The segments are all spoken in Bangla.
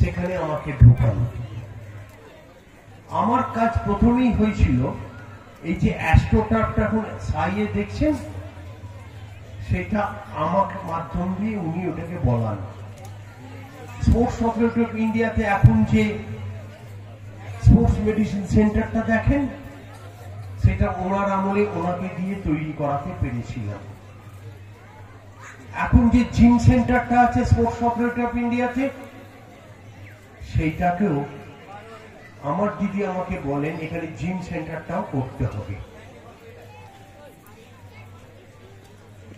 সেখানে আমাকে ঢোকানো। আমার কাজ প্রথমেই হয়েছিল এই যে অ্যাস্ট্রোটার্ফটা এখন সাইয়ে দেখছেন, সেটা আমাকে মাধ্যম দিয়ে উনি ওটাকে বলান। স্পোর্টস অথরিটি অফ ইন্ডিয়াতে এখন যে স্পোর্টস মেডিসিন সেন্টারটা দেখেন, সেটা ওনার আমলে ওনাকে দিয়ে তৈরি করাতে পেরেছিলাম। এখন যে জিম সেন্টারটা আছে স্পোর্টস অথরিটি অফ ইন্ডিয়াতে, সেইটাকেও আমার দিদি আমাকে বলেন এখানে জিম সেন্টারটাও করতে হবে।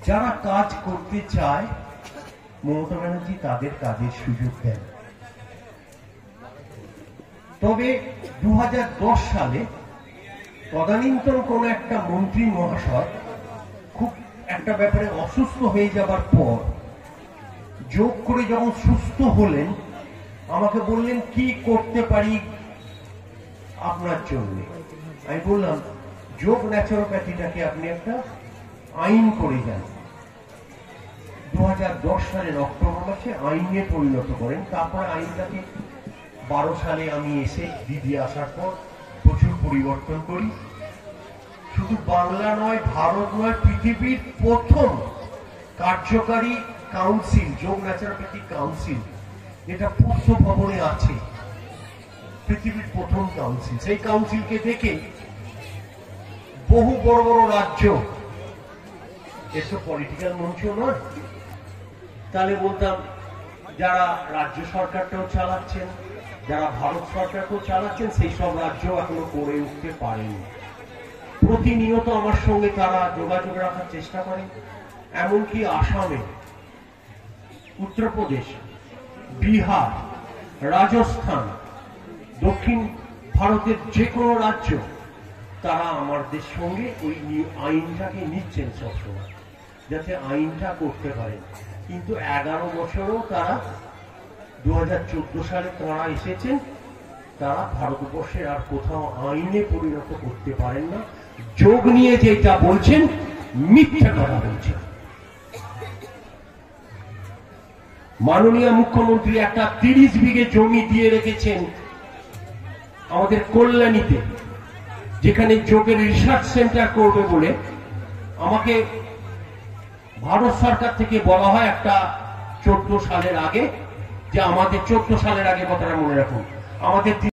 যারা কাজ করতে চায় মমতা ব্যানার্জি তাদের কাজের সুযোগ দেন। তবে 2010 সালে তদানীন্তন কোন একটা মন্ত্রী মহাশয় খুব একটা ব্যাপারে অসুস্থ হয়ে যাবার পর যোগ করে যখন সুস্থ হলেন, আমাকে বললেন কি করতে পারি আপনার জন্য। আমি বললাম যোগ ন্যাচুরোপ্যাথিটাকে আপনি একটা আইন করে যান। 2010 সালের অক্টোবর মাসে আইনে পরিণত করেন। তারপরে আইনটাকে 12 সালে আমি এসে দিদি আসার পর প্রচুর পরিবর্তন করি। শুধু বাংলা নয়, ভারত নয়, পৃথিবীর প্রথম কার্যকারী কাউন্সিল, যোগ ন্যাচুরোপ্যাথিক কাউন্সিল, যেটা পূর্ত ভবনে আছে, পৃথিবীর প্রথম কাউন্সিল। সেই কাউন্সিলকে দেখে বহু বড় বড় রাজ্য, এসব পলিটিক্যাল মঞ্চ নয়, তাহলে বলতাম যারা রাজ্য সরকারটাও চালাচ্ছেন, যারা ভারত সরকারকেও চালাচ্ছেন, সেই সব রাজ্য এখনো করে উঠতে পারেনি। প্রতিনিয়ত আমার সঙ্গে তারা যোগাযোগ রাখার চেষ্টা করেন। এমনকি আসামে, উত্তরপ্রদেশ, বিহার, রাজস্থান, দক্ষিণ ভারতের যে কোনো রাজ্য, তারা আমাদের সঙ্গে ওই আইনটাকে নিচ্ছেন সবসময়, যাতে আইনটা করতে পারেন। কিন্তু 11 বছরও তারা 2014 সালে তারা এসেছেন, তারা ভারতবর্ষের আর কোথাও আইনে পরিণত করতে পারেন না। যোগ নিয়ে যেটা বলছেন মিথ্যা কথা বলছেন। মাননীয় মুখ্যমন্ত্রী একটা 30 বিঘে জমি দিয়ে রেখেছেন আমাদের কল্যাণীতে, যেখানে যোগের রিসার্চ সেন্টার করবে বলে। আমাকে ভারত সরকার থেকে বলা হয় একটা 14 সালের আগে, যে আমাদের 14 সালের আগে, কথাটা মনে রাখুন, আমাদের